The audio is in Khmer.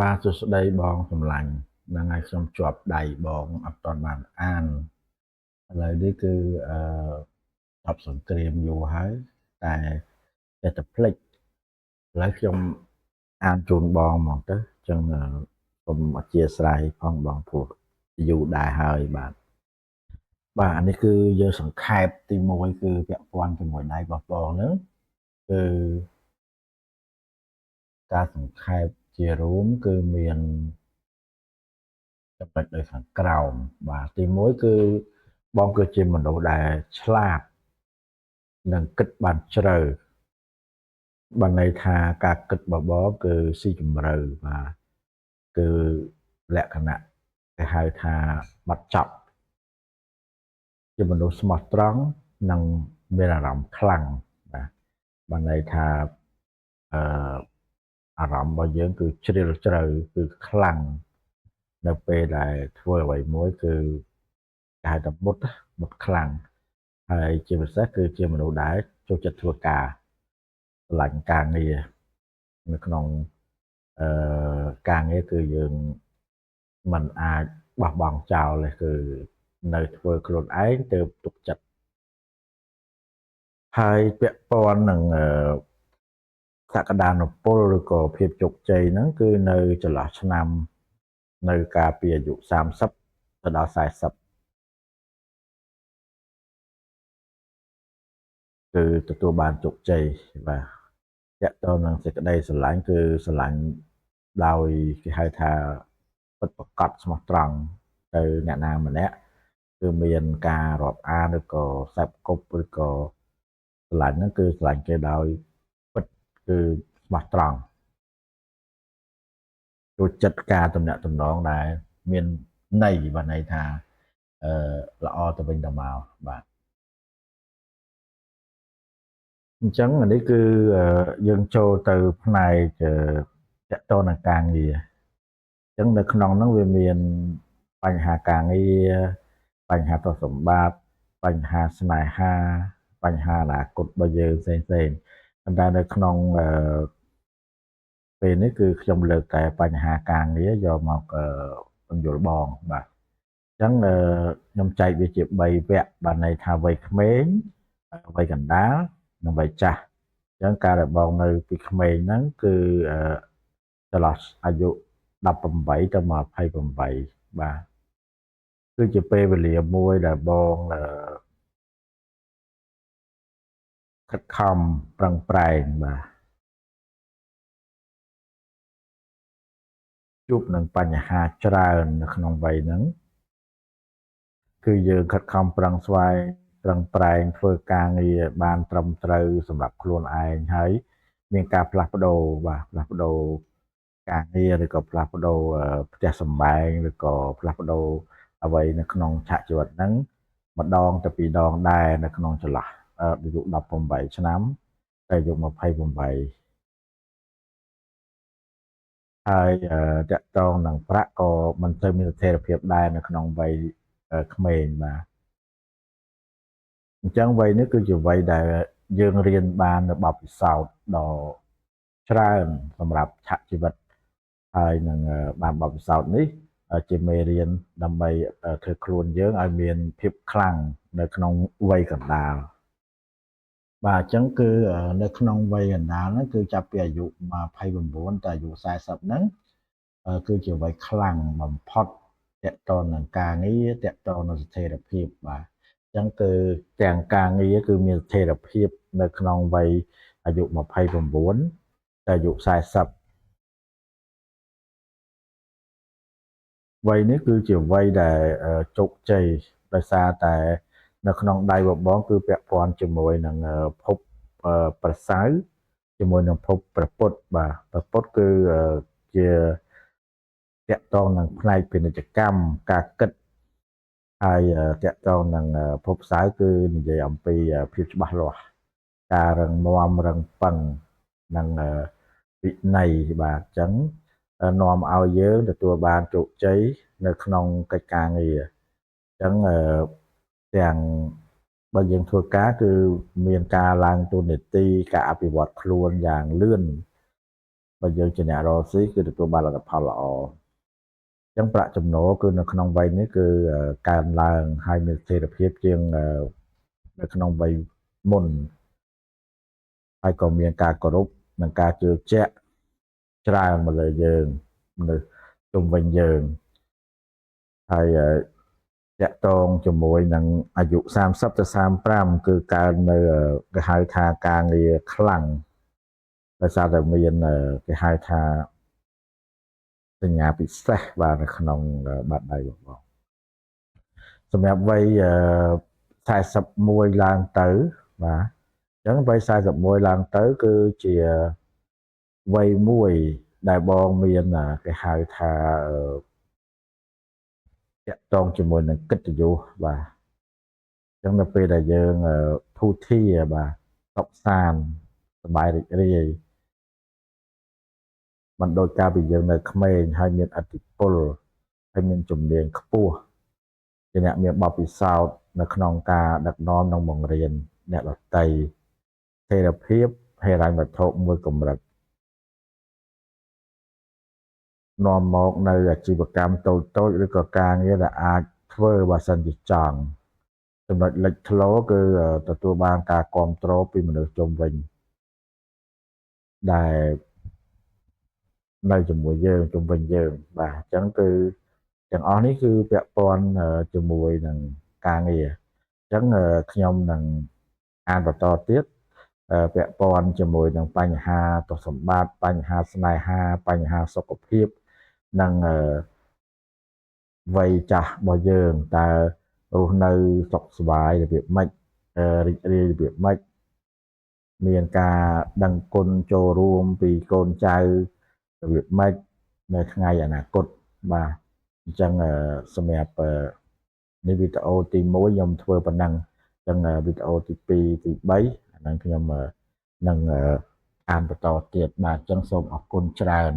បាទសួស្តីបងសម្លាញ់ហ្នឹងហើយខ្ញុំជាប់ដៃបងអត់ទាន់បានអានឥឡូវនេះគឺអឺចប់សង្គ្រាមយូរហើយតែចេះតែភ្លេចឥឡូវខ្ញុំអានជូនបងហ្មងទៅអញ្ចឹងសូមអធិស្ឋានផងបងព្រោះយូរដែរហើយបាទអានេះគឺយើងសង្ខេបទី1គឺពាក់ព័ន្ធជាមួយដៃរបស់បងហ្នឹងគឺការសង្ខេបជារួមគឺមានចំណុចដូចខាងក្រោមបាទទី1គឺបងគឺជាមនុស្សដែលឆ្លាតនិងគិតបានជ្រៅបានន័យថាការគិតរបស់បងគឺស៊ីជម្រៅបាទគឺលក្ខណៈគេហៅថាបាត់ចប់ជាមនុស្សស្មោះត្រង់និងមានអារម្មណ៍ខ្លាំងបាទបានន័យថាអឺអារម្មណ៍របស់យើងគឺជ្រាលជ្រៅគឺខ្លាំងនៅពេលដែលធ្វើអ្វីមួយគឺគេហៅថាមុតខ្លាំងហើយជាពិសេសគឺជាមនុស្សដែលចូលចិត្តធ្វើការឆ្លាញ់ការងារនៅក្នុងអការងារគឺយើងមិនអាចបោះបង់ចោលទេគឺនៅធ្វើខ្លួនឯងទើបទុកចិត្តហើយពាក់ព័ន្ធនឹងសក្តានុពលឬក៏ភាពជោគជ័យហ្នឹងគឺនៅចន្លោះឆ្នាំនៅកាលពីអាយុ30ទៅដល់40គឺទទួលបានជោគជ័យបាទតកតទៅនឹងសេចក្តីស្រឡាញ់គឺស្រឡាញ់ដោយគេហៅថាពិតប្រាកដស្មោះត្រង់ទៅអ្នកណាម្នាក់គឺមានការរាប់អានឬក៏សេពគប់ឬក៏ស្រឡាញ់ហ្នឹងគឺស្រឡាញ់គេដោយពិតគឺស្មោះត្រង់ចូលចិត្តការតំណាក់តំណងដែលមានន័យបាទន័យថាអឺល្អទៅវិញទៅមកបាទអញ្ចឹងអានេះគឺយើងចូលទៅផ្នែកតកតទៅនឹងការងារអញ្ចឹងនៅក្នុងហ្នឹងវាមានបញ្ហាការងារបញ្ហាទ្រព្យសម្បត្តិបញ្ហាស្នេហាបញ្ហាអនាគតរបស់យើងផ្សេងៗប៉ុន្តែនៅក្នុងពេលនេះគឺខ្ញុំលើកតែបញ្ហាការងារយកមកបញ្យល់បងបាទអញ្ចឹងខ្ញុំចែកវាជា3វគ្គបានន័យថាវ័យក្មេងវ័យកណ្ដាលនិងវ័យចាស់អញ្ចឹងការដែលបងនៅពីក្មេងហ្នឹងគឺចន្លោះអាយុ18ទៅ28បាទគឺជាពេលវេលាមួយដែលបងខិតខំប្រឹងប្រែងបាទជួបនឹងបញ្ហាច្រើននៅក្នុងវ័យហ្នឹងគឺយើងខិតខំប្រឹងស្វែងប្រឹងប្រែងធ្វើការងារបានត្រឹមត្រូវសម្រាប់ខ្លួនឯងហើយមានការផ្លាស់ប្ដូរបាទផ្លាស់ប្ដូរការងារឬក៏ផ្លាស់ប្ដូរផ្ទះសម្បែងឬក៏ផ្លាស់ប្ដូរអ្វីនៅក្នុងឆាកជីវិតហ្នឹងម្ដងទៅពីរដងដែរនៅក្នុងចន្លោះអាយុ18ឆ្នាំទៅអាយុ28ហើយតកតងនឹងប្រាក់ក៏មិនទៅមានស្ថិរភាពដែរនៅក្នុងវ័យក្មេងបាទអញ្ចឹងវ័យនេះគឺជាវ័យដែលយើងរៀនបាននៅបទពិសោធន៍ដ៏ច្រើនសម្រាប់ឆាកជីវិតហើយនឹងបានបទពិសោធន៍នេះជាមេរៀនដើម្បីធ្វើខ្លួនយើងឲ្យមានភាពខ្លាំងនៅក្នុងវ័យកណ្ដាលបាទអញ្ចឹងគឺនៅក្នុងវ័យកណ្ដាលហ្នឹងគឺចាប់ពីអាយុ29ទៅអាយុ40ហ្នឹងគឺជាវ័យខ្លាំងបំផុតតាក់ទងនឹងការងារតាក់ទងនឹងស្ថិរភាពបាទអញ្ចឹងគឺទាំងការងារគឺមានស្ថិរភាពនៅក្នុងវ័យអាយុ29ទៅអាយុ40វ័យនេះគឺជាវ័យដែលជោគជ័យដោយសារតែនៅក្នុងដៃបបងគឺពាក់ព័ន្ធជាមួយនឹងភពប្រសៅរជាមួយនឹងភពព្រះពុទ្ធបាទព្រះពុទ្ធគឺជាតាក់ទងនឹងផ្នែកពាណិជ្ជកម្មការគិតហើយតាក់ទងនឹងភពសៅរ៍គឺនិយាយអំពីភាពច្បាស់លាស់ការរឹងមាំរឹងប៉ឹងនិងវិន័យបាទអញ្ចឹងនាំឲ្យយើងទទួលបានជោគជ័យនៅក្នុងកិច្ចការងារអញ្ចឹងទាំងបើយើងធ្វើការគឺមានការឡើងតួនាទីការអភិវឌ្ឍខ្លួនយ៉ាងលឿន បើយើងជាអ្នករកស៊ីគឺទទួលបានលទ្ធផលល្អអញ្ចឹងប្រាក់ចំណូលគឺនៅក្នុងវ័យនេះគឺកើនឡើងហើយមានស្ថិរភាពជាងនៅក្នុងវ័យមុនហើយក៏មានការគោរពនិងការជឿជាក់ច្រើនមកលើយើងនៅជុំវិញយើងហើយតាក់ទងជាមួយនឹងអាយុ30ទៅ35គឺកើននៅគេហៅថាការងារខ្លាំងដោយសារតែមានគេហៅថាសញ្ញាពិសេសបាទនៅក្នុងបាតដៃរបស់បងសម្រាប់វ័យ41ឡើងទៅបាទអញ្ចឹងវ័យ41ឡើងទៅគឺជាវ័យមួយដែលបងមានគេហៅថាតាក់ទងជាមួយនឹងកិត្តិយសបាទអញ្ចឹងនៅពេលដែលយើងធូរធារបាទសុខសាន្តសប្បាយរីករាយមិនដូចកាលពីយើងនៅក្មេងហើយមានឥទ្ធិពលហើយមានជំនាញខ្ពស់ជាអ្នកមានបទពិសោធន៍នៅក្នុងការដឹកនាំនិងបង្រៀនអ្នកដទៃស្ថិរភាពហិរញ្ញវត្ថុមួយកម្រិតនាំមកនៅអាជីវកម្មតូចៗឬក៏ការងារដែលអាចធ្វើបើសិនជាចង់ចំណុចលេចធ្លោគឺទទួលបានការគ្រប់គ្រងពីមនុស្សជុំវិញដែលនៅជាមួយយើងជុំវិញយើងបាទអញ្ចឹងគឺទាំងអស់នេះគឺពាក់ព័ន្ធជាមួយនឹងការងារអញ្ចឹងខ្ញុំនឹងអានបន្តទៀតពាក់ព័ន្ធជាមួយនឹងបញ្ហាទ្រព្យសម្បត្តិបញ្ហាស្នេហាបញ្ហាសុខភាពនិងវ័យចាស់របស់យើងតើរស់នៅសុខសប្បាយរបៀបម៉េចរីករាយរបៀបម៉េចមានការដឹងគុណចូលរួមពីកូនចៅរបៀបម៉េចនៅថ្ងៃអនាគតបាទអញ្ចឹងសម្រាប់នេះវីដេអូទី1ខ្ញុំធ្វើប៉ុណ្ណឹងអញ្ចឹងវីដេអូទី2ទី3អាហ្នឹងខ្ញុំនឹងអានបន្តទៀតបាទអញ្ចឹងសូមអរគុណច្រើន